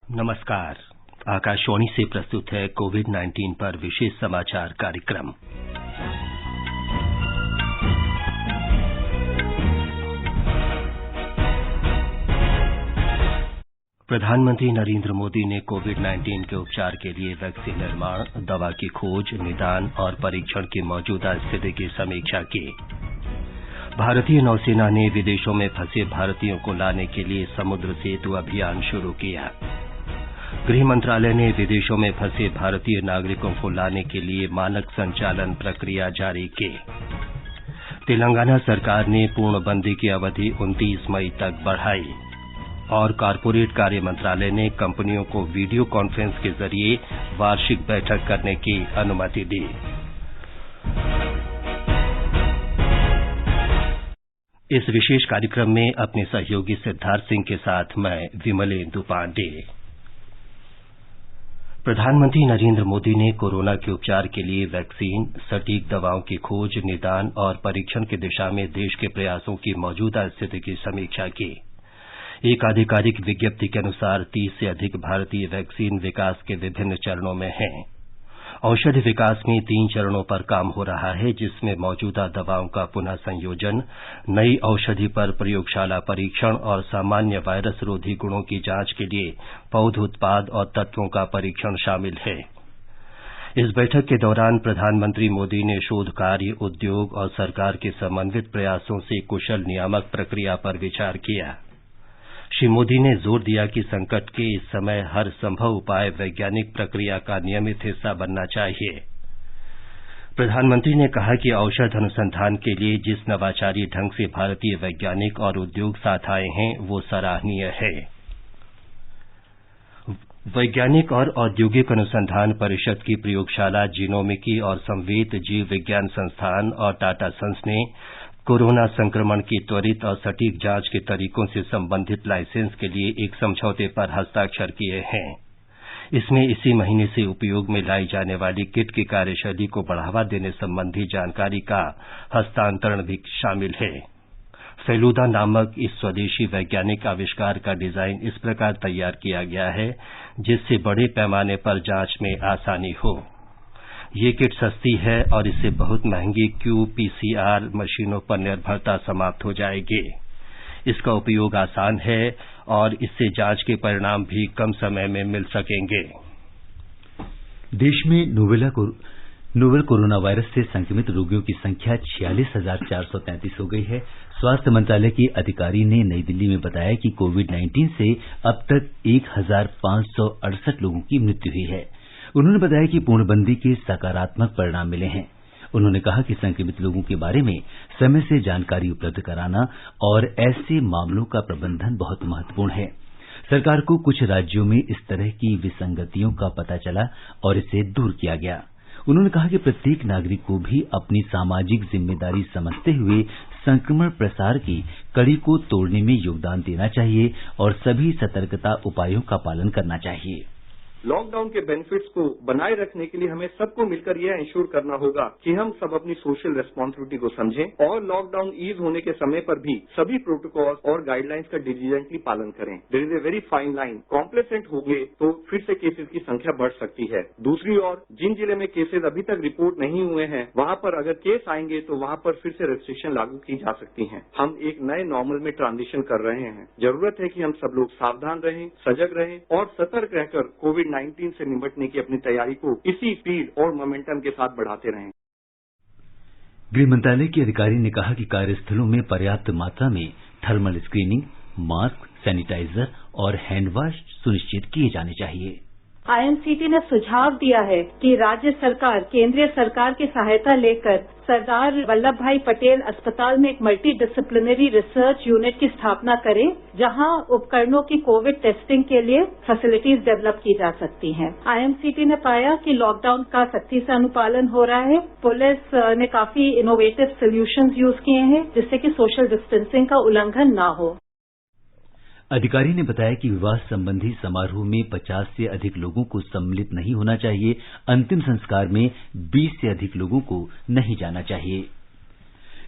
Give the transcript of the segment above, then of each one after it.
नमस्कार। आकाशवाणी से प्रस्तुत है कोविड-19 पर विशेष समाचार कार्यक्रम। प्रधानमंत्री नरेंद्र मोदी ने कोविड-19 के उपचार के लिए वैक्सीन निर्माण, दवा की खोज, निदान और परीक्षण की मौजूदा स्थिति की समीक्षा की। भारतीय नौसेना ने विदेशों में फंसे भारतीयों को लाने के लिए समुद्र सेतु अभियान शुरू किया। गृह मंत्रालय ने विदेशों में फंसे भारतीय नागरिकों को लाने के लिए मानक संचालन प्रक्रिया जारी की। तेलंगाना सरकार ने पूर्णबंदी की अवधि 29 मई तक बढ़ाई और कॉरपोरेट कार्य मंत्रालय ने कंपनियों को वीडियो कॉन्फ्रेंस के जरिए वार्षिक बैठक करने की अनुमति दी। इस विशेष कार्यक्रम में अपने सहयोगी सिद्धार्थ सिंह के साथ मैं विमलेंदु पांडे। प्रधानमंत्री नरेंद्र मोदी ने कोरोना के उपचार के लिए वैक्सीन, सटीक दवाओं की खोज, निदान और परीक्षण की दिशा में देश के प्रयासों की मौजूदा स्थिति की समीक्षा की। एक आधिकारिक विज्ञप्ति के अनुसार 30 से अधिक भारतीय वैक्सीन विकास के विभिन्न चरणों में हैं। औषधि विकास में 3 चरणों पर काम हो रहा है, जिसमें मौजूदा दवाओं का पुनः संयोजन, नई औषधि पर प्रयोगशाला परीक्षण और सामान्य वायरस रोधी गुणों की जांच के लिए पौध उत्पाद और तत्वों का परीक्षण शामिल है। इस बैठक के दौरान प्रधानमंत्री मोदी ने शोध कार्य, उद्योग और सरकार के समन्वित प्रयासों से कुशल नियामक प्रक्रिया पर विचार किया। श्री मोदी ने जोर दिया कि संकट के इस समय हर संभव उपाय वैज्ञानिक प्रक्रिया का नियमित हिस्सा बनना चाहिए। प्रधानमंत्री ने कहा कि औषध अनुसंधान के लिए जिस नवाचारी ढंग से भारतीय वैज्ञानिक और उद्योग साथ आए हैं, वो सराहनीय है। वैज्ञानिक और औद्योगिक अनुसंधान परिषद की प्रयोगशाला, जीनोमिकी और संवेद जीव विज्ञान संस्थान और टाटा सन्स ने कोरोना संक्रमण की त्वरित और सटीक जांच के तरीकों से संबंधित लाइसेंस के लिए एक समझौते पर हस्ताक्षर किए हैं। इसमें इसी महीने से उपयोग में लाई जाने वाली किट की कार्यशैली को बढ़ावा देने संबंधी जानकारी का हस्तांतरण भी शामिल है। फेलुदा नामक इस स्वदेशी वैज्ञानिक आविष्कार का डिजाइन इस प्रकार तैयार किया गया है जिससे बड़े पैमाने पर जांच में आसानी हो। ये किट सस्ती है और इससे बहुत महंगी QPCR मशीनों पर निर्भरता समाप्त हो जाएगी। इसका उपयोग आसान है और इससे जांच के परिणाम भी कम समय में मिल सकेंगे। देश में नोवेल कोरोना वायरस से संक्रमित रोगियों की संख्या 46,433 हो गई है। स्वास्थ्य मंत्रालय के अधिकारी ने नई दिल्ली में बताया कि कोविड-19 से अब तक 1,568 लोगों की मृत्यु हुई है। उन्होंने बताया कि पूर्णबंदी के सकारात्मक परिणाम मिले हैं। उन्होंने कहा कि संक्रमित लोगों के बारे में समय से जानकारी उपलब्ध कराना और ऐसे मामलों का प्रबंधन बहुत महत्वपूर्ण है। सरकार को कुछ राज्यों में इस तरह की विसंगतियों का पता चला और इसे दूर किया गया। उन्होंने कहा कि प्रत्येक नागरिक को भी अपनी सामाजिक जिम्मेदारी समझते हुए संक्रमण प्रसार की कड़ी को तोड़ने में योगदान देना चाहिए और सभी सतर्कता उपायों का पालन करना चाहिए। लॉकडाउन के बेनिफिट्स को बनाए रखने के लिए हमें सबको मिलकर यह इंश्योर करना होगा कि हम सब अपनी सोशल रेस्पॉन्सिबिलिटी को समझें और लॉकडाउन ईज होने के समय पर भी सभी प्रोटोकॉल और गाइडलाइंस का डिलीजेंटली पालन करें। There is a very fine line. Complacent हो गए तो फिर से केसेस की संख्या बढ़ सकती है। दूसरी ओर जिन जिले में केसेस अभी तक रिपोर्ट नहीं हुए हैं, वहां पर अगर केस आएंगे तो वहां पर फिर से रेस्ट्रिक्शन लागू की जा सकती हैं। हम एक नए नॉर्मल में ट्रांजिशन कर रहे हैं। जरूरत है कि हम सब लोग सावधान रहें, सजग रहें और सतर्क रहकर कोविड-19 से निपटने की अपनी तैयारी को इसी स्पीड और मोमेंटम के साथ बढ़ाते रहें। गृह मंत्रालय के अधिकारी ने कहा कि कार्यस्थलों में पर्याप्त मात्रा में थर्मल स्क्रीनिंग, मास्क, सैनिटाइजर और हैंड वॉश सुनिश्चित किए जाने चाहिए। IMCT ने सुझाव दिया है कि राज्य सरकार केंद्रीय सरकार की सहायता लेकर सरदार वल्लभ भाई पटेल अस्पताल में एक मल्टी डिसिप्लिनरी रिसर्च यूनिट की स्थापना करे, जहां उपकरणों की कोविड टेस्टिंग के लिए फैसिलिटीज डेवलप की जा सकती हैं। IMCT ने पाया कि लॉकडाउन का सख्ती से अनुपालन हो रहा है। पुलिस ने काफी इनोवेटिव सोल्यूशंस यूज किए हैं जिससे कि सोशल डिस्टेंसिंग का उल्लंघन ना हो। अधिकारी ने बताया कि विवाह संबंधी समारोह में 50 से अधिक लोगों को सम्मिलित नहीं होना चाहिए। अंतिम संस्कार में 20 से अधिक लोगों को नहीं जाना चाहिए।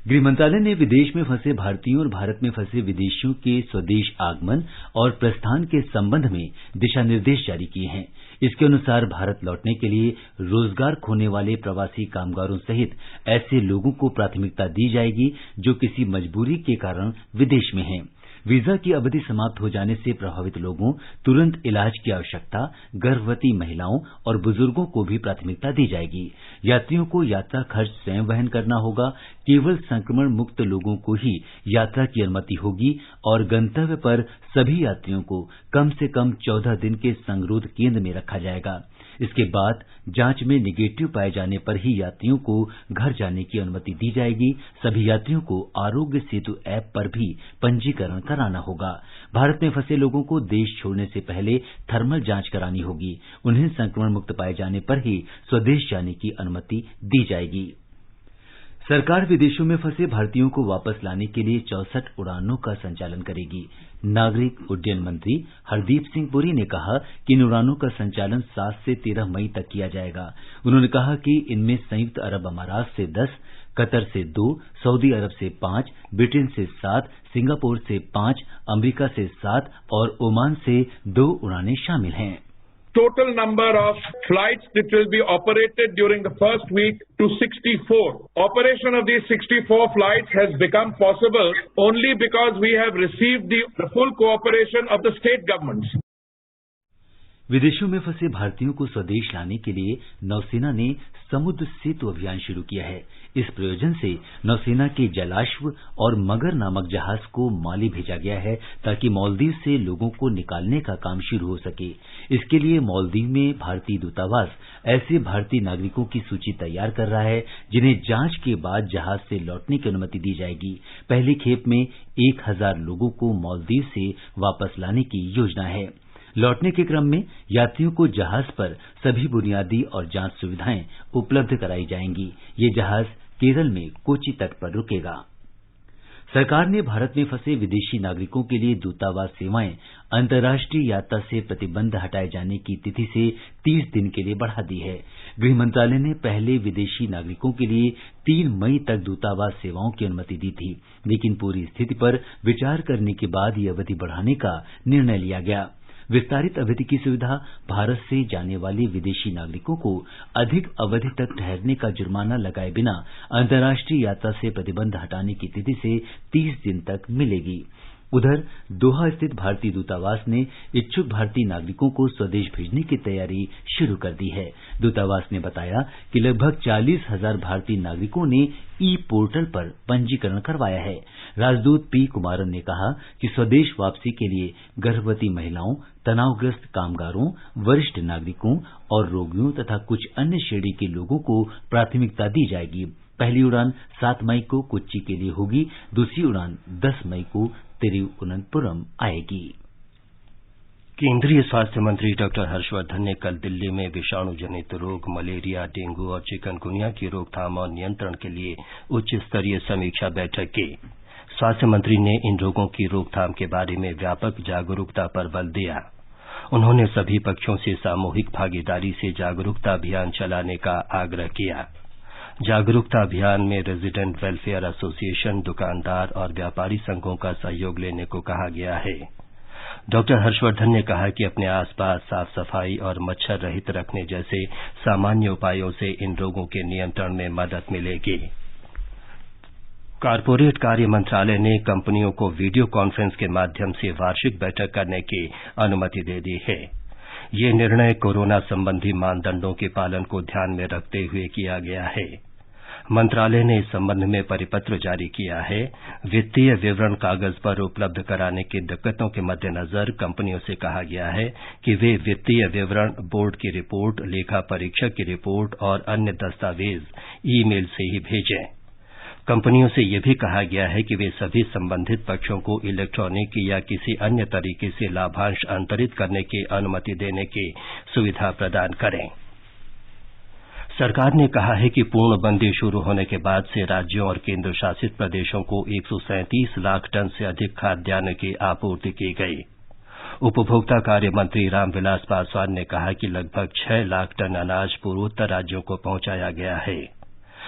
गृह मंत्रालय ने विदेश में फंसे भारतीयों और भारत में फंसे विदेशियों के स्वदेश आगमन और प्रस्थान के संबंध में दिशा निर्देश जारी किए हैं। इसके अनुसार भारत लौटने के लिए रोजगार खोने वाले प्रवासी कामगारों सहित ऐसे लोगों को प्राथमिकता दी जाएगी जो किसी मजबूरी के कारण विदेश में हैं। वीजा की अवधि समाप्त हो जाने से प्रभावित लोगों, तुरंत इलाज की आवश्यकता, गर्भवती महिलाओं और बुजुर्गों को भी प्राथमिकता दी जाएगी। यात्रियों को यात्रा खर्च स्वयं वहन करना होगा। केवल संक्रमण मुक्त लोगों को ही यात्रा की अनुमति होगी और गंतव्य पर सभी यात्रियों को कम से कम 14 दिन के संगरोध केंद्र में रखा जाएगा। इसके बाद जांच में निगेटिव पाए जाने पर ही यात्रियों को घर जाने की अनुमति दी जाएगी। सभी यात्रियों को आरोग्य सेतु ऐप पर भी पंजीकरण कराना होगा। भारत में फंसे लोगों को देश छोड़ने से पहले थर्मल जांच करानी होगी। उन्हें संक्रमण मुक्त पाए जाने पर ही स्वदेश जाने की अनुमति दी जाएगी। सरकार विदेशों में फंसे भारतीयों को वापस लाने के लिए 64 उड़ानों का संचालन करेगी। नागरिक उड्डयन मंत्री हरदीप सिंह पुरी ने कहा कि इन उड़ानों का संचालन 7 से 13 मई तक किया जाएगा। उन्होंने कहा कि इनमें संयुक्त अरब अमारात से 10, कतर से 2, सऊदी अरब से 5, ब्रिटेन से 7, सिंगापुर से 5, अमेरिका से 7 और ओमान से 2 उड़ानें शामिल हैं। Total number of flights that will be operated during the first week to 64. Operation of these 64 flights has become possible only because we have received the full cooperation of the state governments. विदेशों में फंसे भारतीयों को स्वदेश लाने के लिए नौसेना ने समुद्र सेतु अभियान शुरू किया है। इस प्रयोजन से नौसेना के जलाश्व और मगर नामक जहाज को माली भेजा गया है ताकि मालदीव से लोगों को निकालने का काम शुरू हो सके। इसके लिए मालदीव में भारतीय दूतावास ऐसे भारतीय नागरिकों की सूची तैयार कर रहा है जिन्हें जांच के बाद जहाज से लौटने की अनुमति दी जाएगी। पहली खेप में 1000 लोगों को मालदीव से वापस लाने की योजना है। लौटने के क्रम में यात्रियों को जहाज पर सभी बुनियादी और जांच सुविधाएं उपलब्ध कराई जाएंगी। ये जहाज केरल में कोच्चि तट पर रुकेगा। सरकार ने भारत में फंसे विदेशी नागरिकों के लिए दूतावास सेवाएं अंतर्राष्ट्रीय यात्रा से प्रतिबंध हटाए जाने की तिथि से 30 दिन के लिए बढ़ा दी है। गृह मंत्रालय ने पहले विदेशी नागरिकों के लिए 3 मई तक दूतावास सेवाओं की अनुमति दी थी, लेकिन पूरी स्थिति पर विचार करने के बाद ये अवधि बढ़ाने का निर्णय लिया गया। विस्तारित अवधि की सुविधा भारत से जाने वाले विदेशी नागरिकों को अधिक अवधि तक ठहरने का जुर्माना लगाए बिना अंतर्राष्ट्रीय यात्रा से प्रतिबंध हटाने की तिथि से 30 दिन तक मिलेगी। उधर दोहा स्थित भारतीय दूतावास ने इच्छुक भारतीय नागरिकों को स्वदेश भेजने की तैयारी शुरू कर दी है। दूतावास ने बताया कि लगभग 40,000 भारतीय नागरिकों ने ई पोर्टल पर पंजीकरण करवाया है। राजदूत पी कुमारन ने कहा कि स्वदेश वापसी के लिए गर्भवती महिलाओं, तनावग्रस्त कामगारों, वरिष्ठ नागरिकों और रोगियों तथा कुछ अन्य श्रेणी के लोगों को प्राथमिकता दी जाएगी। पहली उड़ान 7 मई को कोच्चि के लिए होगी। दूसरी उड़ान 10 मई को तिरुवनंतपुरम आएगी। केंद्रीय स्वास्थ्य मंत्री डॉक्टर हर्षवर्धन ने कल दिल्ली में विषाणु जनित रोग, मलेरिया, डेंगू और चिकनगुनिया की रोकथाम और नियंत्रण के लिए उच्च स्तरीय समीक्षा बैठक की। स्वास्थ्य मंत्री ने इन रोगों की रोकथाम के बारे में व्यापक जागरूकता पर बल दिया। उन्होंने सभी पक्षों से सामूहिक भागीदारी से जागरूकता अभियान चलाने का आग्रह किया। जागरूकता अभियान में रेजिडेंट वेलफेयर एसोसिएशन, दुकानदार और व्यापारी संघों का सहयोग लेने को कहा गया है। डॉक्टर हर्षवर्धन ने कहा कि अपने आसपास साफ सफाई और मच्छर रहित रखने जैसे सामान्य उपायों से इन रोगों के नियंत्रण में मदद मिलेगी। कॉरपोरेट कार्य मंत्रालय ने कंपनियों को वीडियो कॉन्फ्रेंस के माध्यम से वार्षिक बैठक करने की अनुमति दे दी है। ये निर्णय कोरोना संबंधी मानदंडों के पालन को ध्यान में रखते हुए किया गया है। मंत्रालय ने इस संबंध में परिपत्र जारी किया है। वित्तीय विवरण कागज पर उपलब्ध कराने की दिक्कतों के मद्देनजर कंपनियों से कहा गया है कि वे वित्तीय विवरण, बोर्ड की रिपोर्ट, लेखा परीक्षक की रिपोर्ट और अन्य दस्तावेज ईमेल से ही भेजें। कंपनियों से यह भी कहा गया है कि वे सभी संबंधित पक्षों को इलेक्ट्रॉनिक या किसी अन्य तरीके से लाभांश अंतरित करने की अनुमति देने की सुविधा प्रदान करें। सरकार ने कहा है कि पूर्णबंदी शुरू होने के बाद से राज्यों और केंद्र शासित प्रदेशों को 137 लाख टन से अधिक खाद्यान्न की आपूर्ति की गई। उपभोक्ता कार्य मंत्री रामविलास पासवान ने कहा कि लगभग 6 लाख टन अनाज पूर्वोत्तर राज्यों को पहुंचाया गया है।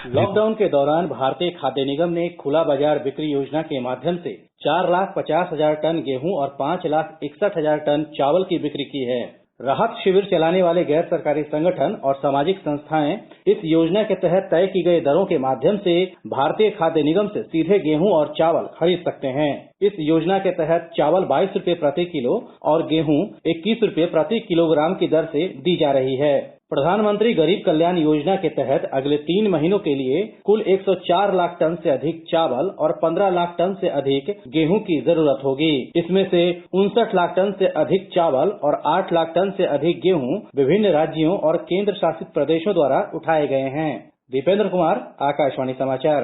लॉकडाउन के दौरान भारतीय खाद्य निगम ने खुला बाजार बिक्री योजना के माध्यम से 4,50,000 टन गेहूं और 5,61,000 टन चावल की बिक्री की है। राहत शिविर चलाने वाले गैर सरकारी संगठन और सामाजिक संस्थाएं इस योजना के तहत तय की गई दरों के माध्यम से भारतीय खाद्य निगम से सीधे गेहूं और चावल खरीद सकते हैं। इस योजना के तहत चावल 22 रुपए प्रति किलो और गेहूं 21 रुपए प्रति किलोग्राम की दर से दी जा रही है। प्रधानमंत्री गरीब कल्याण योजना के तहत अगले 3 महीनों के लिए कुल 104 लाख टन से अधिक चावल और 15 लाख टन से अधिक गेहूं की जरूरत होगी। इसमें से 59 लाख टन से अधिक चावल और 8 लाख टन से अधिक गेहूं विभिन्न राज्यों और केंद्र शासित प्रदेशों द्वारा उठाए गए हैं। दीपेंद्र कुमार, आकाशवाणी समाचार।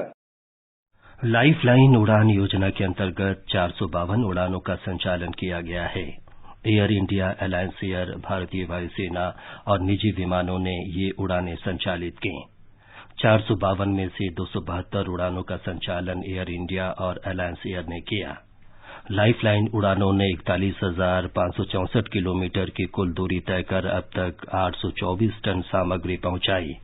लाइफलाइन उड़ान योजना के अंतर्गत 452 उड़ानों का संचालन किया गया है। एयर इंडिया, अलायंस एयर, भारतीय वायुसेना और निजी विमानों ने ये उड़ानें संचालित की। 452 में से 272 उड़ानों का संचालन एयर इंडिया और अलायंस एयर ने किया। लाइफलाइन उड़ानों ने 41,564 किलोमीटर की कुल दूरी तय कर अब तक 824 टन सामग्री पहुंचाई।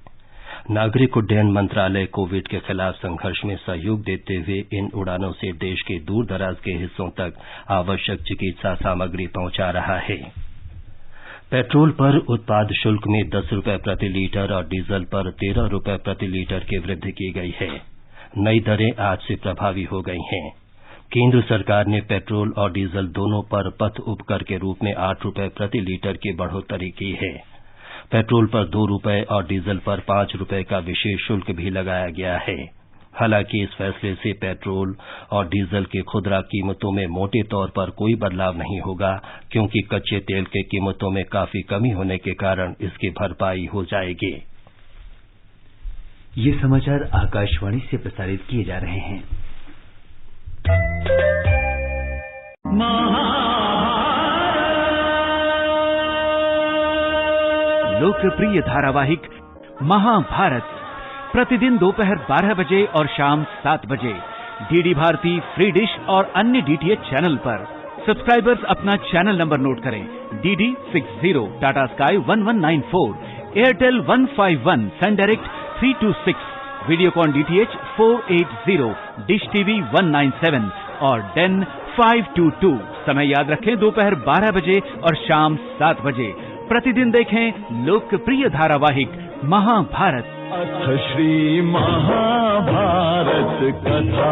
नागरिक उड्डयन मंत्रालय कोविड के खिलाफ संघर्ष में सहयोग देते हुए इन उड़ानों से देश के दूर दराज के हिस्सों तक आवश्यक चिकित्सा सामग्री पहुंचा रहा है। पेट्रोल पर उत्पाद शुल्क में 10 रुपए प्रति लीटर और डीजल पर 13 रुपए प्रति लीटर की वृद्धि की गई है। नई दरें आज से प्रभावी हो गई हैं। केंद्र सरकार ने पेट्रोल और डीजल दोनों पर पथ उपकर के रूप में 8 रुपए प्रति लीटर की बढ़ोतरी की है। पेट्रोल पर 2 रुपए और डीजल पर 5 रुपए का विशेष शुल्क भी लगाया गया है। हालांकि इस फैसले से पेट्रोल और डीजल की खुदरा कीमतों में मोटे तौर पर कोई बदलाव नहीं होगा, क्योंकि कच्चे तेल की कीमतों में काफी कमी होने के कारण इसकी भरपाई हो जाएगी। ये समाचार आकाशवाणी से प्रसारित किए जा रहे हैं। लोकप्रिय धारावाहिक महाभारत प्रतिदिन दोपहर 12 बजे और शाम 7 बजे डीडी भारती, फ्री डिश और अन्य डीटीएच चैनल पर। सब्सक्राइबर्स अपना चैनल नंबर नोट करें: DD 60, Tata sky 1194, Airtel 151, sun direct 326, Videocon DTH 480, dish TV 197 और डेन 522। समय याद रखें, दोपहर 12 बजे और शाम 7 बजे। प्रतिदिन देखें लोकप्रिय धारावाहिक महाभारत। अथ श्री महाभारत कथा।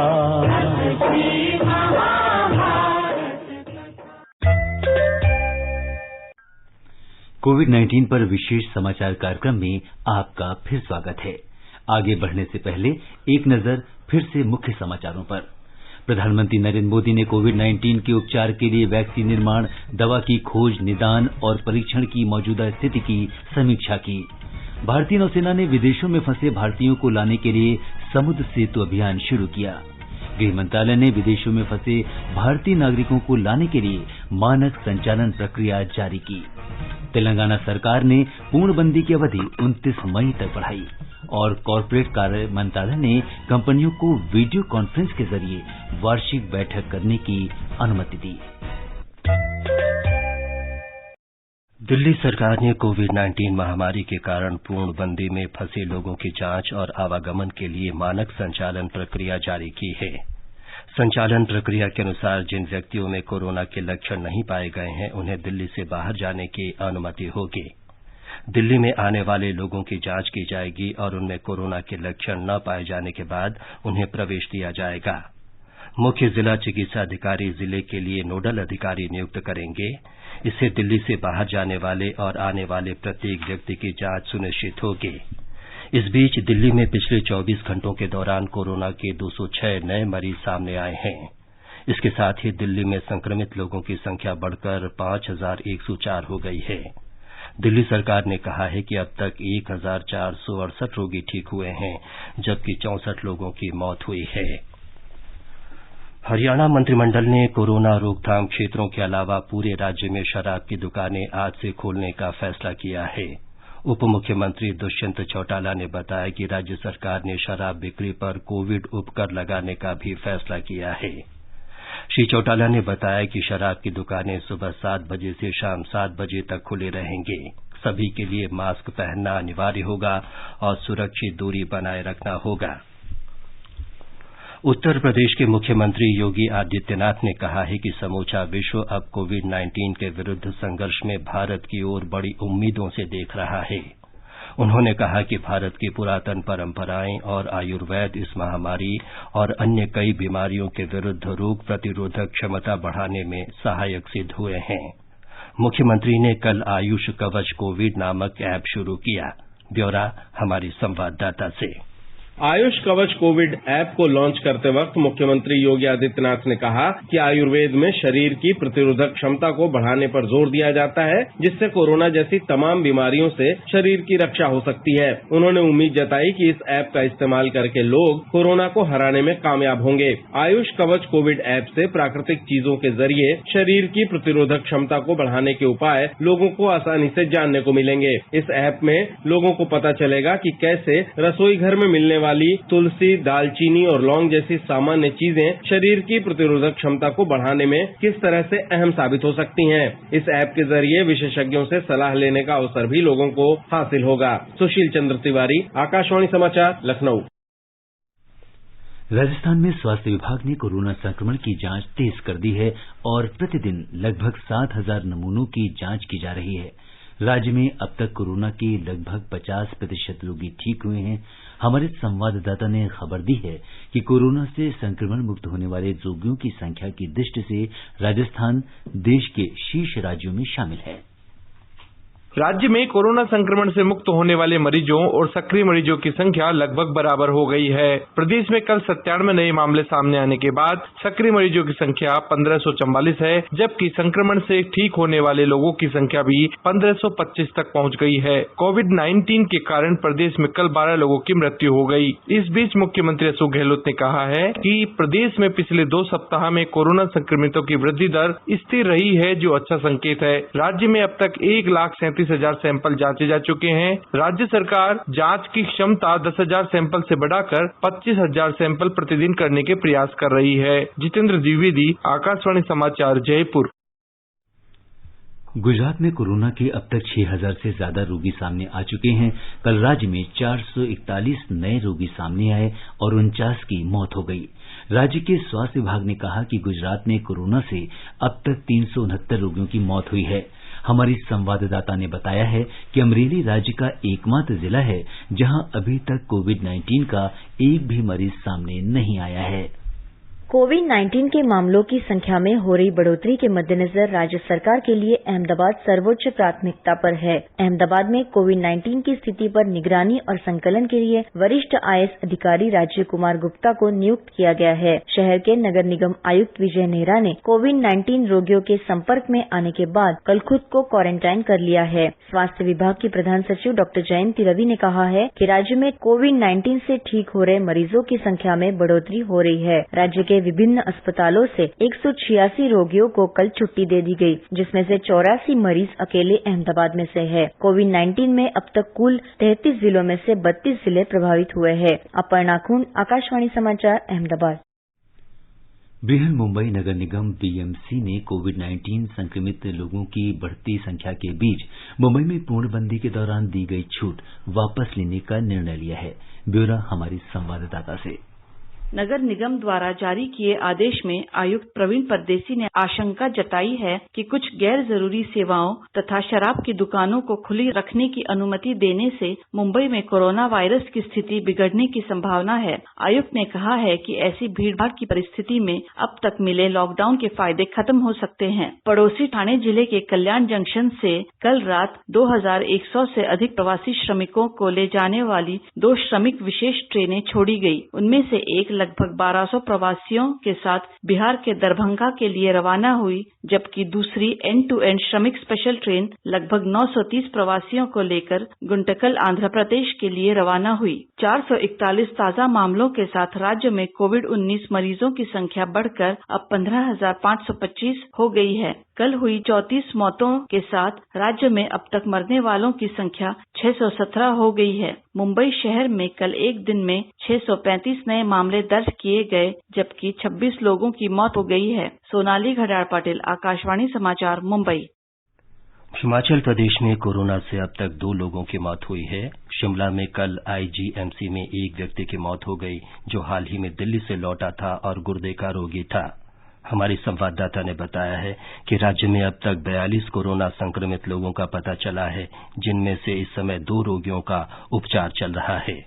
कोविड-19 पर विशेष समाचार कार्यक्रम में आपका फिर स्वागत है। आगे बढ़ने से पहले एक नजर फिर से मुख्य समाचारों पर। प्रधानमंत्री नरेंद्र मोदी ने कोविड-19 के उपचार के लिए वैक्सीन निर्माण, दवा की खोज, निदान और परीक्षण की मौजूदा स्थिति की समीक्षा की। भारतीय नौसेना ने विदेशों में फंसे भारतीयों को लाने के लिए समुद्र सेतु अभियान शुरू किया। गृह मंत्रालय ने विदेशों में फंसे भारतीय नागरिकों को लाने के लिए मानक संचालन प्रक्रिया जारी की। तेलंगाना सरकार ने पूर्णबंदी की अवधि 29 मई तक बढ़ाई और कॉर्पोरेट कार्य मंत्रालय ने कंपनियों को वीडियो कॉन्फ्रेंस के जरिए वार्षिक बैठक करने की अनुमति दी। दिल्ली सरकार ने कोविड-19 महामारी के कारण पूर्णबंदी में फंसे लोगों की जांच और आवागमन के लिए मानक संचालन प्रक्रिया जारी की है। संचालन प्रक्रिया के अनुसार जिन व्यक्तियों में कोरोना के लक्षण नहीं पाए गए हैं, उन्हें दिल्ली से बाहर जाने की अनुमति होगी। दिल्ली में आने वाले लोगों की जांच की जाएगी और उनमें कोरोना के लक्षण न पाए जाने के बाद उन्हें प्रवेश दिया जाएगा। मुख्य जिला चिकित्सा अधिकारी जिले के लिए नोडल अधिकारी नियुक्त करेंगे। इससे दिल्ली से बाहर जाने वाले और आने वाले प्रत्येक व्यक्ति की जांच सुनिश्चित होगी। इस बीच दिल्ली में पिछले 24 घंटों के दौरान कोरोना के 206 नए मरीज सामने आए हैं। इसके साथ ही दिल्ली में संक्रमित लोगों की संख्या बढ़कर 5,104 हो गई है। दिल्ली सरकार ने कहा है कि अब तक 1,468 रोगी ठीक हुए हैं, जबकि 64 लोगों की मौत हुई है। हरियाणा मंत्रिमंडल ने कोरोना रोकथाम क्षेत्रों के अलावा पूरे राज्य में शराब की दुकानें आज से खोलने का फैसला किया है। उप मुख्यमंत्री दुष्यंत चौटाला ने बताया कि राज्य सरकार ने शराब बिक्री पर कोविड उपकर लगाने का भी फैसला किया है। श्री चौटाला ने बताया कि शराब की दुकानें सुबह 7 बजे से शाम 7 बजे तक खुले रहेंगे। सभी के लिए मास्क पहनना अनिवार्य होगा और सुरक्षित दूरी बनाए रखना होगा। उत्तर प्रदेश के मुख्यमंत्री योगी आदित्यनाथ ने कहा है कि समूचा विश्व अब कोविड-19 के विरुद्ध संघर्ष में भारत की ओर बड़ी उम्मीदों से देख रहा है। उन्होंने कहा कि भारत की पुरातन परंपराएं और आयुर्वेद इस महामारी और अन्य कई बीमारियों के विरुद्ध रोग प्रतिरोधक क्षमता बढ़ाने में सहायक सिद्ध हुए हैं। मुख्यमंत्री ने कल आयुष कवच कोविड नामक ऐप शुरू किया। ब्यौरा हमारी संवाददाता से। आयुष कवच कोविड ऐप को लॉन्च करते वक्त मुख्यमंत्री योगी आदित्यनाथ ने कहा कि आयुर्वेद में शरीर की प्रतिरोधक क्षमता को बढ़ाने पर जोर दिया जाता है, जिससे कोरोना जैसी तमाम बीमारियों से शरीर की रक्षा हो सकती है। उन्होंने उम्मीद जताई कि इस ऐप का इस्तेमाल करके लोग कोरोना को हराने में कामयाब होंगे। आयुष कवच कोविड ऐप से प्राकृतिक चीजों के जरिए शरीर की प्रतिरोधक क्षमता को बढ़ाने के उपाय लोगों को आसानी से जानने को मिलेंगे। इस ऐप में लोगों को पता चलेगा कि कैसे रसोई घर में मिलने वाली तुलसी, दालचीनी और लौंग जैसी सामान्य चीजें शरीर की प्रतिरोधक क्षमता को बढ़ाने में किस तरह से अहम साबित हो सकती हैं। इस ऐप के जरिए विशेषज्ञों से सलाह लेने का अवसर भी लोगों को हासिल होगा। सुशील चंद्र तिवारी, आकाशवाणी समाचार, लखनऊ। राजस्थान में स्वास्थ्य विभाग ने कोरोना संक्रमण की जांच तेज कर दी है और प्रतिदिन लगभग 7,000 नमूनों की जांच की जा रही है। राज्य में अब तक कोरोना के लगभग 50% रोगी ठीक हुए हैं। हमारे संवाददाता ने खबर दी है कि कोरोना से संक्रमण मुक्त होने वाले रोगियों की संख्या की दृष्टि से राजस्थान देश के शीर्ष राज्यों में शामिल है। राज्य में कोरोना संक्रमण से मुक्त होने वाले मरीजों और सक्रिय मरीजों की संख्या लगभग बराबर हो गई है। प्रदेश में कल 97 नए मामले सामने आने के बाद सक्रिय मरीजों की संख्या 1544 है, जबकि संक्रमण से ठीक होने वाले लोगों की संख्या भी 1525 तक पहुंच गई है। कोविड-19 के कारण प्रदेश में कल 12 लोगों की मृत्यु हो गई। इस बीच मुख्यमंत्री अशोक गहलोत ने कहा है कि प्रदेश में पिछले 2 सप्ताह में कोरोना संक्रमितों की वृद्धि दर स्थिर रही है, जो अच्छा संकेत है। राज्य में अब तक 1,37,000 सैंपल जांचे जा चुके हैं। राज्य सरकार जांच की क्षमता 10,000 सैंपल से बढ़ाकर 25,000 सैंपल प्रतिदिन करने के प्रयास कर रही है। जितेंद्र द्विवेदी, आकाशवाणी समाचार, जयपुर। गुजरात में कोरोना के अब तक 6,000 से ज्यादा रोगी सामने आ चुके हैं। कल राज्य में 441 नए रोगी सामने आए और 49 की मौत हो गई। राज्य के स्वास्थ्य विभाग ने कहा कि गुजरात में कोरोना से अब तक 369 रोगियों की मौत हुई है। हमारी संवाददाता ने बताया है कि अमरेली राज्य का एकमात्र जिला है जहां अभी तक कोविड-19 का एक भी मरीज सामने नहीं आया है। कोविड-19 के मामलों की संख्या में हो रही बढ़ोतरी के मद्देनजर राज्य सरकार के लिए अहमदाबाद सर्वोच्च प्राथमिकता पर है। अहमदाबाद में कोविड-19 की स्थिति पर निगरानी और संकलन के लिए वरिष्ठ आईएएस अधिकारी राजीव कुमार गुप्ता को नियुक्त किया गया है। शहर के नगर निगम आयुक्त विजय नेहरा ने कोविड-19 रोगियों के संपर्क में आने के बाद कल खुद को क्वारंटाइन कर लिया है। स्वास्थ्य विभाग की प्रधान सचिव डॉक्टर जयंती रवि ने कहा है कि राज्य में कोविड-19 से ठीक हो रहे मरीजों की संख्या में बढ़ोतरी हो रही है। राज्य के विभिन्न अस्पतालों से 186 रोगियों को कल छुट्टी दे दी गई, जिसमें से 84 मरीज अकेले अहमदाबाद में से है। कोविड-19 में अब तक कुल 33 जिलों में से 32 जिले प्रभावित हुए हैं। अपर्णा खून, आकाशवाणी समाचार, अहमदाबाद। बृहन मुंबई नगर निगम बीएमसी ने कोविड-19 संक्रमित लोगों की बढ़ती संख्या के बीच मुंबई में पूर्णबंदी के दौरान दी गई छूट वापस लेने का निर्णय लिया है। ब्यौरा हमारी संवाददाता से। नगर निगम द्वारा जारी किए आदेश में आयुक्त प्रवीण परदेसी ने आशंका जताई है कि कुछ गैर जरूरी सेवाओं तथा शराब की दुकानों को खुली रखने की अनुमति देने से मुंबई में कोरोना वायरस की स्थिति बिगड़ने की संभावना है। आयुक्त ने कहा है कि ऐसी भीड़भाड़ की परिस्थिति में अब तक मिले लॉकडाउन के फायदे खत्म हो सकते हैं। पड़ोसी ठाणे जिले के कल्याण जंक्शन से कल रात 2100 से अधिक प्रवासी श्रमिकों को ले जाने वाली 2 श्रमिक विशेष ट्रेनें छोड़ी गई। उनमें से एक लगभग 1200 प्रवासियों के साथ बिहार के दरभंगा के लिए रवाना हुई, जबकि दूसरी एंड टू एंड श्रमिक स्पेशल ट्रेन लगभग 930 प्रवासियों को लेकर गुंटकल आंध्र प्रदेश के लिए रवाना हुई। 441 ताजा मामलों के साथ राज्य में कोविड-19 मरीजों की संख्या बढ़कर अब 15,525 हो गई है। कल हुई 34 मौतों के साथ राज्य में अब तक मरने वालों की संख्या 617 हो गई है। मुंबई शहर में कल एक दिन में 635 नए मामले दर्ज किए गए, जबकि 26 लोगों की मौत हो गई है। सोनाली घड़ाड़ पाटिल, आकाशवाणी समाचार, मुंबई। हिमाचल प्रदेश में कोरोना से अब तक 2 लोगों की मौत हुई है। शिमला में कल आईजीएमसी में एक व्यक्ति की मौत हो गई जो हाल ही में दिल्ली से लौटा था और गुर्दे का रोगी था। हमारी संवाददाता ने बताया है कि राज्य में अब तक 42 कोरोना संक्रमित लोगों का पता चला है, जिनमें से इस समय 2 रोगियों का उपचार चल रहा है।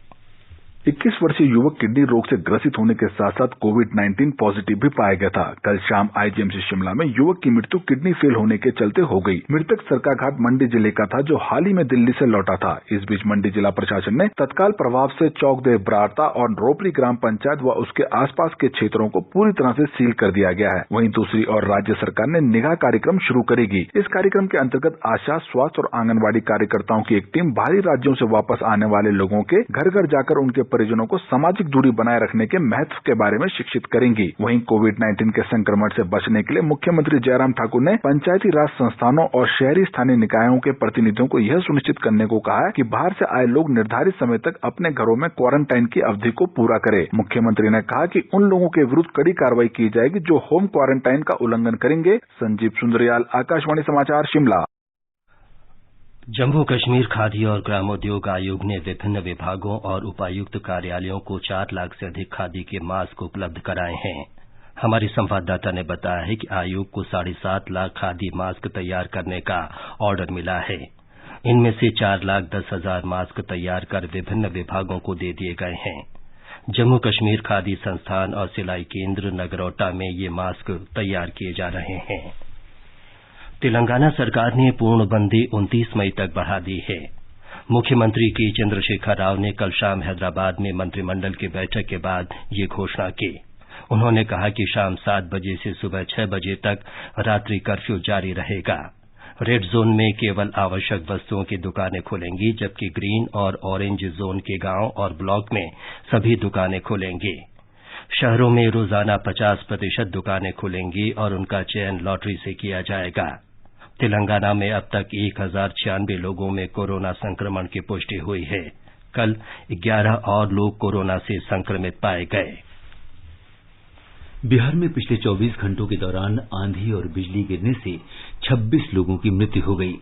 21 वर्षीय युवक किडनी रोग से ग्रसित होने के साथ साथ कोविड-19 पॉजिटिव भी पाया गया था। कल शाम आईजीएमसी शिमला में युवक की मृत्यु किडनी फेल होने के चलते हो गई। मृतक सरकाघाट मंडी जिले का था जो हाल ही में दिल्ली से लौटा था। इस बीच मंडी जिला प्रशासन ने तत्काल प्रभाव से चौकदेव ब्रारता और रोपरी ग्राम पंचायत व उसके आसपास के क्षेत्रों को पूरी तरह से सील कर दिया गया है। वहीं दूसरी ओर राज्य सरकार ने निगाह कार्यक्रम शुरू करेगी। इस कार्यक्रम के अंतर्गत आशा, स्वास्थ्य और आंगनबाड़ी कार्यकर्ताओं की एक टीम बाहरी राज्यों से वापस आने वाले लोगों के घर घर जाकर उनके परिजनों को सामाजिक दूरी बनाए रखने के महत्व के बारे में शिक्षित करेंगी। वहीं कोविड-19 के संक्रमण से बचने के लिए मुख्यमंत्री जयराम ठाकुर ने पंचायती राज संस्थानों और शहरी स्थानीय निकायों के प्रतिनिधियों को यह सुनिश्चित करने को कहा है कि बाहर से आए लोग निर्धारित समय तक अपने घरों में क्वारंटाइन की अवधि को पूरा करें। मुख्यमंत्री ने कहा कि उन लोगों के विरुद्ध कड़ी कार्रवाई की जाएगी जो होम क्वारंटाइन का उल्लंघन करेंगे। संजीव सुंदरियाल, आकाशवाणी समाचार, शिमला। जम्मू कश्मीर खादी और ग्रामोद्योग आयोग ने विभिन्न विभागों और उपायुक्त कार्यालयों को 4 लाख से अधिक खादी के मास्क उपलब्ध कराए हैं। हमारी संवाददाता ने बताया है कि आयोग को 7.5 लाख खादी मास्क तैयार करने का ऑर्डर मिला है। इनमें से 4,10,000 मास्क तैयार कर विभिन्न विभागों को दे दिए गए हैं। जम्मू कश्मीर खादी संस्थान और सिलाई केंद्र नगरोटा में ये मास्क तैयार किए जा रहे हैं। तेलंगाना सरकार ने पूर्णबंदी 29 मई तक बढ़ा दी है। मुख्यमंत्री के चंद्रशेखर राव ने कल शाम हैदराबाद में मंत्रिमंडल की बैठक के बाद ये घोषणा की। उन्होंने कहा कि शाम 7 बजे से सुबह 6 बजे तक रात्रि कर्फ्यू जारी रहेगा। रेड जोन में केवल आवश्यक वस्तुओं की दुकानें खुलेंगी, जबकि ग्रीन और ऑरेंज जोन के गांव और ब्लॉक में सभी दुकानें खुलेंगी। शहरों में रोजाना 50% दुकानें खुलेंगी और उनका चयन लॉटरी से किया जाएगा। तेलंगाना में अब तक 1096 लोगों में कोरोना संक्रमण की पुष्टि हुई है। कल 11 और लोग कोरोना से संक्रमित पाए गए। बिहार में पिछले 24 घंटों के दौरान आंधी और बिजली गिरने से 26 लोगों की मृत्यु हो गई।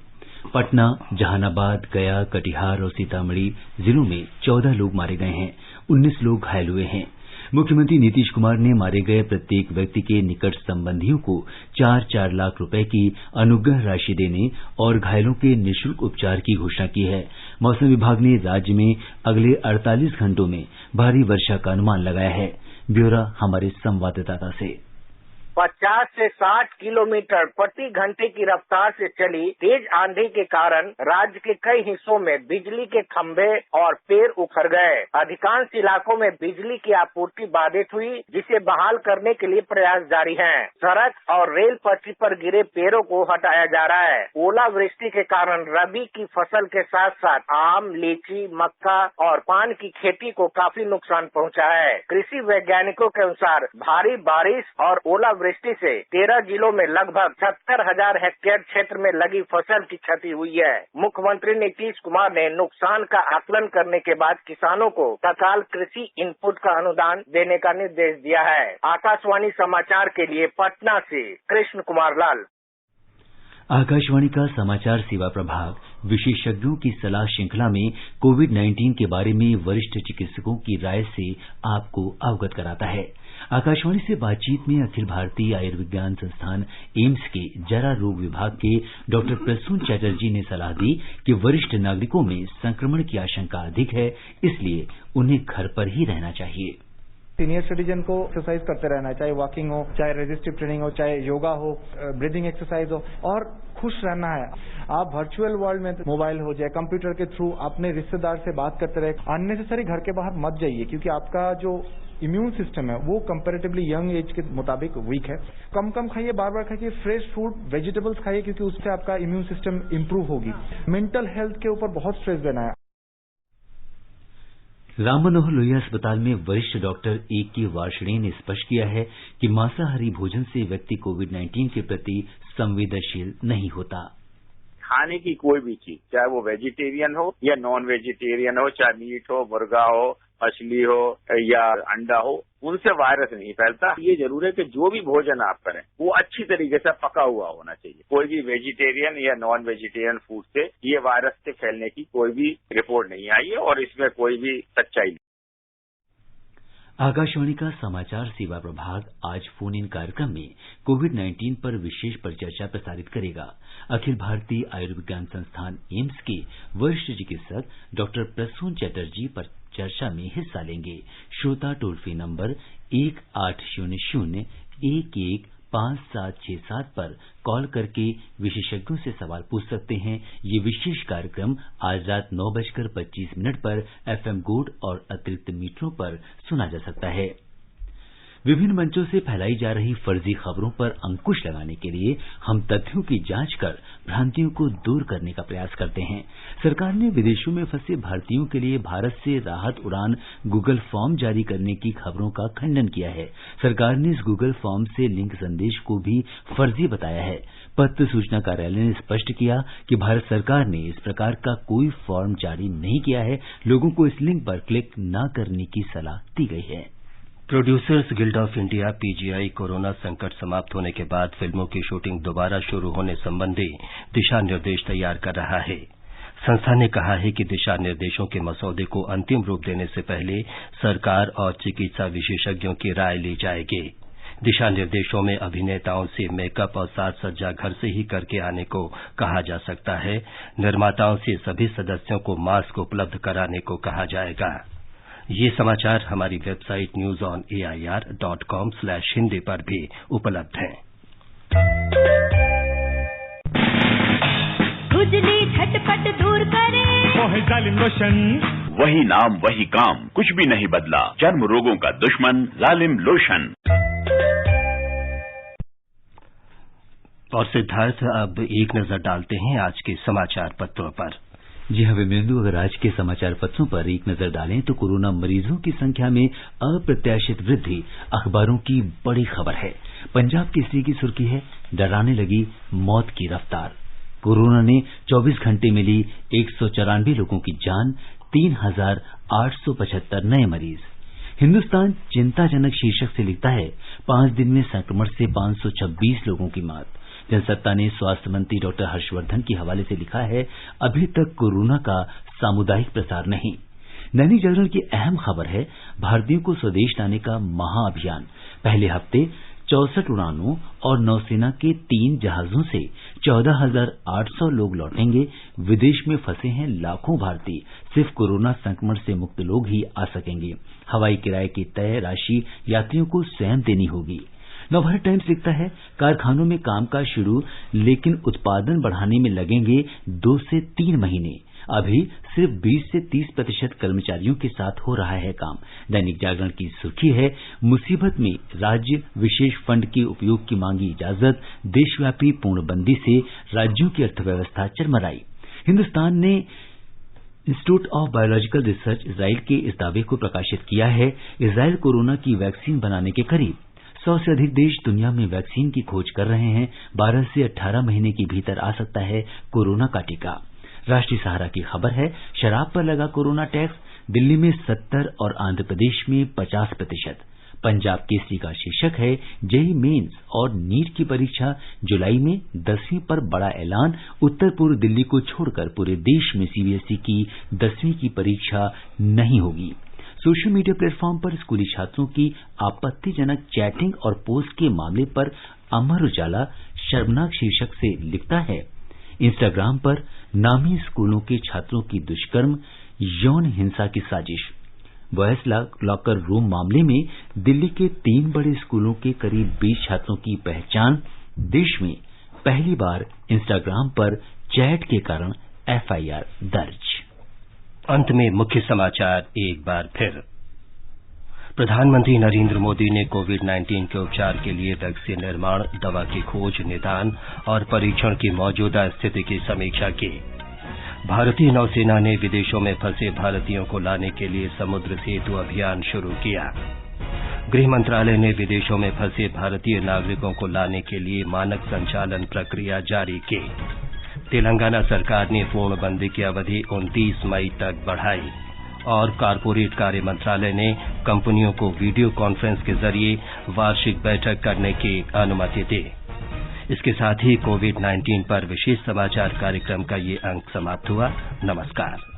पटना, जहानाबाद, गया, कटिहार और सीतामढ़ी जिलों में 14 लोग मारे गए हैं, 19 लोग घायल हुए हैं। मुख्यमंत्री नीतीश कुमार ने मारे गए प्रत्येक व्यक्ति के निकट संबंधियों को 4-4 लाख रुपए की अनुग्रह राशि देने और घायलों के निःशुल्क उपचार की घोषणा की है। मौसम विभाग ने राज्य में अगले 48 घंटों में भारी वर्षा का अनुमान लगाया है। ब्यौरा हमारे संवाददाता से। 50 से 60 किलोमीटर प्रति घंटे की रफ्तार से चली तेज आंधी के कारण राज्य के कई हिस्सों में बिजली के खंभे और पेड़ उखड़ गए। अधिकांश इलाकों में बिजली की आपूर्ति बाधित हुई, जिसे बहाल करने के लिए प्रयास जारी हैं। सड़क और रेल पटरी पर गिरे पेड़ों को हटाया जा रहा है। ओलावृष्टि के कारण रबी की फसल के साथ साथ आम, लीची, मक्का और पान की खेती को काफी नुकसान पहुंचा है। कृषि वैज्ञानिकों के अनुसार भारी बारिश और ओलावृष्टि से 13 जिलों में लगभग 70,000 हेक्टेयर क्षेत्र में लगी फसल की क्षति हुई है। मुख्यमंत्री नीतीश कुमार ने नुकसान का आकलन करने के बाद किसानों को तत्काल कृषि इनपुट का अनुदान देने का निर्देश दिया है। आकाशवाणी समाचार के लिए पटना से कृष्ण कुमार लाल। आकाशवाणी का समाचार सेवा प्रभाग विशेषज्ञों की सलाह श्रृंखला में कोविड-19 के बारे में वरिष्ठ चिकित्सकों की राय से आपको अवगत कराता है। आकाशवाणी से बातचीत में अखिल भारतीय आयुर्विज्ञान संस्थान एम्स के जरा रोग विभाग के डॉक्टर प्रसून चटर्जी ने सलाह दी कि वरिष्ठ नागरिकों में संक्रमण की आशंका अधिक है, इसलिए उन्हें घर पर ही रहना चाहिए। सीनियर सिटीजन को एक्सरसाइज करते रहना है, चाहे वॉकिंग हो, चाहे रेजिस्टिव ट्रेनिंग हो, चाहे योगा हो, ब्रीदिंग एक्सरसाइज हो, और खुश रहना है। आप वर्चुअल वर्ल्ड में मोबाइल हो जाए, कंप्यूटर के थ्रू अपने रिश्तेदार से बात करते रहे। अननेसेसरी घर के बाहर मत जाइए, क्योंकि आपका जो इम्यून सिस्टम है वो कंपैरेटिवली यंग एज के मुताबिक वीक है। कम खाइए, बार बार खाइए, फ्रेश फूड, वेजिटेबल्स खाइए, क्योंकि उससे आपका इम्यून सिस्टम इंप्रूव होगी। मेंटल हेल्थ के ऊपर बहुत स्ट्रेस देना है। राम मनोहर लोहिया अस्पताल में वरिष्ठ डॉक्टर A.K. वार्ष्णेय ने स्पष्ट किया है कि मांसाहारी भोजन से व्यक्ति कोविड-19 के प्रति संवेदनशील नहीं होता। खाने की कोई भी चीज, चाहे वो वेजिटेरियन हो या नॉन वेजिटेरियन हो, चाहे मीट हो, मुर्गा हो, मछली हो या अंडा हो, उनसे वायरस नहीं फैलता। ये जरूर है कि जो भी भोजन आप करें वो अच्छी तरीके से पका हुआ होना चाहिए। कोई भी वेजिटेरियन या नॉन वेजिटेरियन फूड से ये वायरस के फैलने की कोई भी रिपोर्ट नहीं आई है और इसमें कोई भी सच्चाई नहीं। आकाशवाणी का समाचार सेवा प्रभाग आज फोन इन कार्यक्रम में कोविड-19 पर विशेष परिचर्चा प्रसारित करेगा। अखिल भारतीय आयुर्विज्ञान संस्थान एम्स के वरिष्ठ चिकित्सक डॉक्टर प्रसून चटर्जी पर चर्चा में हिस्सा लेंगे। श्रोता टोल फ्री नंबर 1800-115767 पर कॉल करके विशेषज्ञों से सवाल पूछ सकते हैं। ये विशेष कार्यक्रम आज रात 9:25 पर FM गोल्ड और अतिरिक्त मीटरों पर सुना जा सकता है। विभिन्न मंचों से फैलाई जा रही फर्जी खबरों पर अंकुश लगाने के लिए हम तथ्यों की जांच कर भ्रांतियों को दूर करने का प्रयास करते हैं। सरकार ने विदेशों में फंसे भारतीयों के लिए भारत से राहत उड़ान गूगल फॉर्म जारी करने की खबरों का खंडन किया है। सरकार ने इस गूगल फॉर्म से लिंक संदेश को भी फर्जी बताया है। पत्र सूचना कार्यालय ने स्पष्ट किया कि भारत सरकार ने इस प्रकार का कोई फॉर्म जारी नहीं किया है। लोगों को इस लिंक पर क्लिक न करने की सलाह दी गई है। Producers guild of India PGI corona संकट समाप्त होने के बाद फिल्मों की शूटिंग दोबारा शुरू होने संबंधी दिशा निर्देश तैयार कर रहा है। संस्था ने कहा है कि दिशा निर्देशों के मसौदे को अंतिम रूप देने से पहले सरकार और चिकित्सा विशेषज्ञों की राय ली जाएगी। दिशा निर्देशों में अभिनेताओं से मेकअप और साज सज्जा घर से ही करके आने को कहा जा सकता है। निर्माताओं से सभी सदस्यों को मास्क उपलब्ध कराने को कहा जाएगा। ये समाचार हमारी वेबसाइट newsonair.com/hindi पर भी उपलब्ध हैं। खुजली झटपट दूर करे जालिम लोशन, वही नाम वही काम, कुछ भी नहीं बदला। चर्म रोगों का दुश्मन जालिम लोशन। और सिद्धार्थ, अब एक नजर डालते हैं आज के समाचार पत्रों पर। जी हाँ विमलेंदु, अगर आज के समाचार पत्रों पर एक नजर डालें तो कोरोना मरीजों की संख्या में अप्रत्याशित वृद्धि अखबारों की बड़ी खबर है। पंजाब केसरी की सुर्खी है, डराने लगी मौत की रफ्तार। कोरोना ने 24 घंटे में ली 194 लोगों की जान, 3875 नए मरीज। हिन्दुस्तान चिंताजनक शीर्षक से लिखता है, 5 दिन में संक्रमण से 526 लोगों की मौत। जनसत्ता ने स्वास्थ्य मंत्री डॉक्टर हर्षवर्धन के हवाले से लिखा है, अभी तक कोरोना का सामुदायिक प्रसार नहीं। दैनिक जागरण की अहम खबर है, भारतीयों को स्वदेश लाने का महाअभियान। पहले हफ्ते 64 उड़ानों और नौसेना के 3 जहाजों से 14,800 लोग लौटेंगे। विदेश में फंसे हैं लाखों भारतीय, सिर्फ कोरोना संक्रमण से मुक्त लोग ही आ सकेंगे। हवाई किराए की तय राशि यात्रियों को स्वयं देनी होगी। नवभारत टाइम्स लिखता है, कारखानों में कामकाज शुरू, लेकिन उत्पादन बढ़ाने में लगेंगे 2 से 3 महीने। अभी सिर्फ 20 से 30% कर्मचारियों के साथ हो रहा है काम। दैनिक जागरण की सुर्खी है, मुसीबत में राज्य विशेष फंड के उपयोग की मांगी इजाजत, देशव्यापी पूर्णबंदी से राज्यों की अर्थव्यवस्था चरमराई। हिन्दुस्तान ने institute of biological research Israel के इस दावे को प्रकाशित किया है, इजराइल कोरोना की वैक्सीन बनाने के करीब। 100 से अधिक देश दुनिया में वैक्सीन की खोज कर रहे हैं। 12 से 18 महीने के भीतर आ सकता है कोरोना का टीका। राष्ट्रीय सहारा की खबर है, शराब पर लगा कोरोना टैक्स, दिल्ली में 70 और आंध्र प्रदेश में 50%। पंजाब केसरी का शीर्षक है, जेईई मेंस और नीट की परीक्षा जुलाई में, 10वीं पर बड़ा ऐलान। उत्तर पूर्व दिल्ली को छोड़कर पूरे देश में सीबीएसई की 10वीं की परीक्षा नहीं होगी। सोशल मीडिया प्लेटफॉर्म पर स्कूली छात्रों की आपत्तिजनक चैटिंग और पोस्ट के मामले पर अमर उजाला शर्मनाक शीर्षक से लिखता है, इंस्टाग्राम पर नामी स्कूलों के छात्रों की दुष्कर्म, यौन हिंसा की साजिश। बॉयज लॉकर रूम मामले में दिल्ली के 3 बड़े स्कूलों के करीब 20 छात्रों की पहचान। देश में पहली बार इंस्टाग्राम पर चैट के कारण एफआईआर दर्ज। अंत में मुख्य समाचार एक बार फिर। प्रधानमंत्री नरेंद्र मोदी ने कोविड-19 के उपचार के लिए वैक्सीन निर्माण, दवा की खोज, निदान और परीक्षण की मौजूदा स्थिति की समीक्षा की। भारतीय नौसेना ने विदेशों में फंसे भारतीयों को लाने के लिए समुद्र सेतु अभियान शुरू किया। गृह मंत्रालय ने विदेशों में फंसे भारतीय नागरिकों को लाने के लिए मानक संचालन प्रक्रिया जारी की। तेलंगाना सरकार ने पूर्णबंदी की अवधि 29 मई तक बढ़ाई और कॉरपोरेट कार्य मंत्रालय ने कंपनियों को वीडियो कॉन्फ्रेंस के जरिए वार्षिक बैठक करने की अनुमति दी। इसके साथ ही कोविड-19 पर विशेष समाचार कार्यक्रम का ये अंक समाप्त हुआ। नमस्कार।